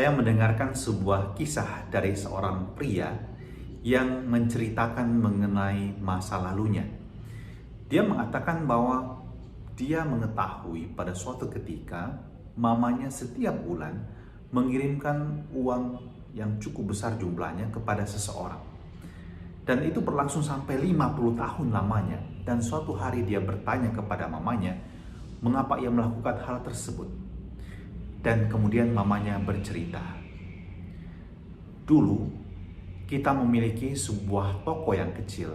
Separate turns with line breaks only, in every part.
Saya mendengarkan sebuah kisah dari seorang pria yang menceritakan mengenai masa lalunya. Dia mengatakan bahwa dia mengetahui pada suatu ketika mamanya setiap bulan mengirimkan uang yang cukup besar jumlahnya kepada seseorang. Dan itu berlangsung sampai 50 tahun lamanya. Dan suatu hari dia bertanya kepada mamanya, mengapa ia melakukan hal tersebut. Dan kemudian mamanya bercerita, dulu kita memiliki sebuah toko yang kecil.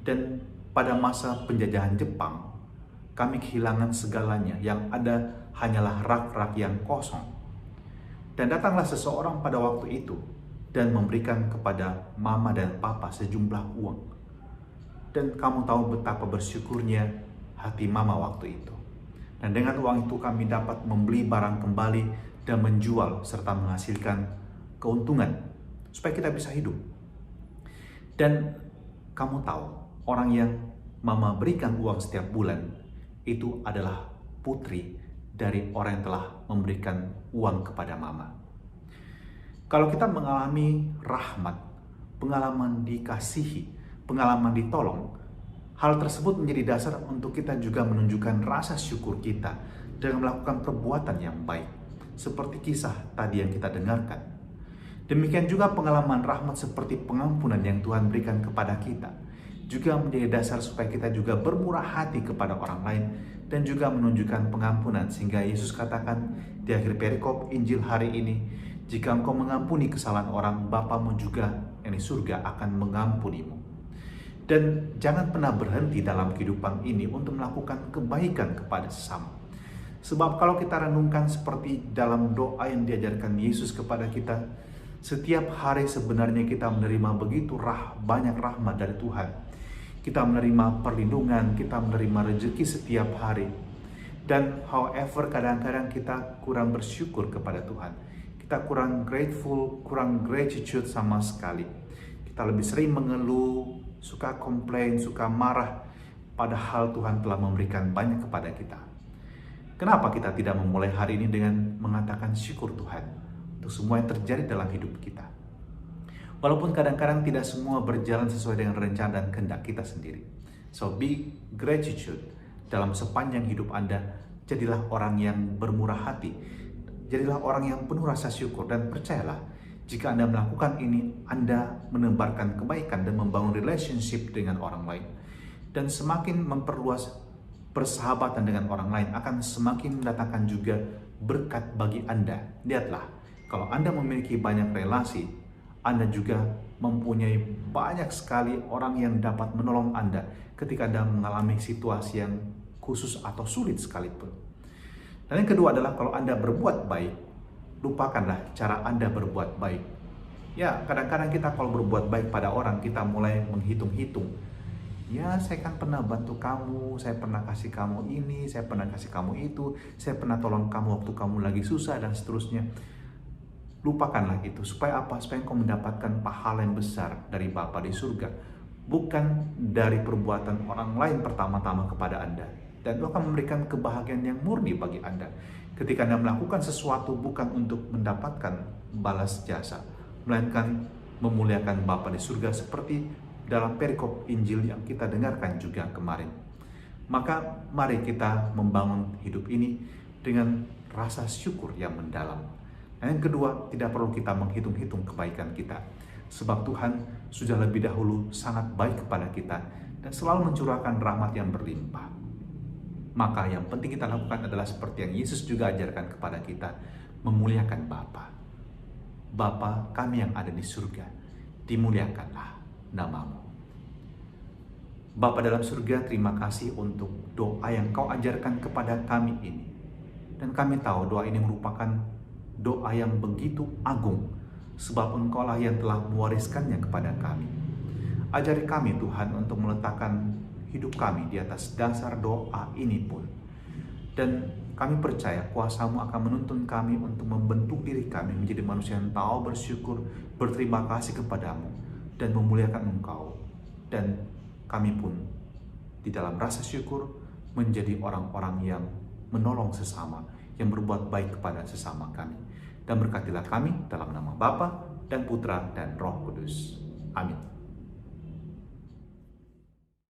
Dan pada masa penjajahan Jepang, kami kehilangan segalanya, yang ada hanyalah rak-rak yang kosong. Dan datanglah seseorang pada waktu itu dan memberikan kepada mama dan papa sejumlah uang. Dan kamu tahu betapa bersyukurnya hati mama waktu itu. Dan dengan uang itu kami dapat membeli barang kembali dan menjual serta menghasilkan keuntungan supaya kita bisa hidup. Dan kamu tahu, orang yang mama berikan uang setiap bulan itu adalah putri dari orang yang telah memberikan uang kepada mama. Kalau kita mengalami rahmat, pengalaman dikasihi, pengalaman ditolong, hal tersebut menjadi dasar untuk kita juga menunjukkan rasa syukur kita dengan melakukan perbuatan yang baik, seperti kisah tadi yang kita dengarkan. Demikian juga pengalaman rahmat seperti pengampunan yang Tuhan berikan kepada kita, juga menjadi dasar supaya kita juga bermurah hati kepada orang lain dan juga menunjukkan pengampunan, sehingga Yesus katakan di akhir perikop Injil hari ini, jika engkau mengampuni kesalahan orang, Bapamu juga yang di surga akan mengampunimu. Dan jangan pernah berhenti dalam kehidupan ini untuk melakukan kebaikan kepada sesama. Sebab kalau kita renungkan seperti dalam doa yang diajarkan Yesus kepada kita, setiap hari sebenarnya kita menerima begitu banyak rahmat dari Tuhan. Kita menerima perlindungan, kita menerima rezeki setiap hari. Dan however kadang-kadang kita kurang bersyukur kepada Tuhan. Kita kurang grateful, kurang gratitude sama sekali. Kita lebih sering mengeluh, suka komplain, suka marah, padahal Tuhan telah memberikan banyak kepada kita. Kenapa kita tidak memulai hari ini dengan mengatakan syukur Tuhan untuk semua yang terjadi dalam hidup kita? Walaupun kadang-kadang tidak semua berjalan sesuai dengan rencana dan kehendak kita sendiri. So be gratitude dalam sepanjang hidup Anda. Jadilah orang yang bermurah hati. Jadilah orang yang penuh rasa syukur, dan percayalah, jika Anda melakukan ini, Anda menebarkan kebaikan dan membangun relationship dengan orang lain. Dan semakin memperluas persahabatan dengan orang lain, akan semakin mendatangkan juga berkat bagi Anda. Lihatlah, kalau Anda memiliki banyak relasi, Anda juga mempunyai banyak sekali orang yang dapat menolong Anda ketika Anda mengalami situasi yang khusus atau sulit sekalipun. Dan yang kedua adalah kalau Anda berbuat baik, lupakanlah cara Anda berbuat baik. Ya, kadang-kadang kita kalau berbuat baik pada orang, kita mulai menghitung-hitung. Ya, saya kan pernah bantu kamu, saya pernah kasih kamu ini, saya pernah kasih kamu itu, saya pernah tolong kamu waktu kamu lagi susah, dan seterusnya. Lupakanlah itu. Supaya apa? Supaya engkau mendapatkan pahala yang besar dari Bapa di surga. Bukan dari perbuatan orang lain pertama-tama kepada Anda. Dan itu akan memberikan kebahagiaan yang murni bagi Anda. Ketika Anda melakukan sesuatu bukan untuk mendapatkan balas jasa, melainkan memuliakan Bapa di surga seperti dalam perikop Injil yang kita dengarkan juga kemarin. Maka mari kita membangun hidup ini dengan rasa syukur yang mendalam. Dan yang kedua, tidak perlu kita menghitung-hitung kebaikan kita. Sebab Tuhan sudah lebih dahulu sangat baik kepada kita dan selalu mencurahkan rahmat yang berlimpah. Maka yang penting kita lakukan adalah seperti yang Yesus juga ajarkan kepada kita, memuliakan Bapa. Bapa kami yang ada di surga, dimuliakanlah namamu. Bapa dalam surga, terima kasih untuk doa yang Kau ajarkan kepada kami ini. Dan kami tahu doa ini merupakan doa yang begitu agung, sebab Engkau lah yang telah mewariskannya kepada kami. Ajari kami Tuhan untuk meletakkan hidup kami di atas dasar doa ini pun. Dan kami percaya kuasa-Mu akan menuntun kami untuk membentuk diri kami menjadi manusia yang tahu bersyukur, berterima kasih kepadamu, dan memuliakan Engkau. Dan kami pun di dalam rasa syukur menjadi orang-orang yang menolong sesama, yang berbuat baik kepada sesama kami. dan berkatilah kami dalam nama Bapa dan Putra dan Roh Kudus. Amin.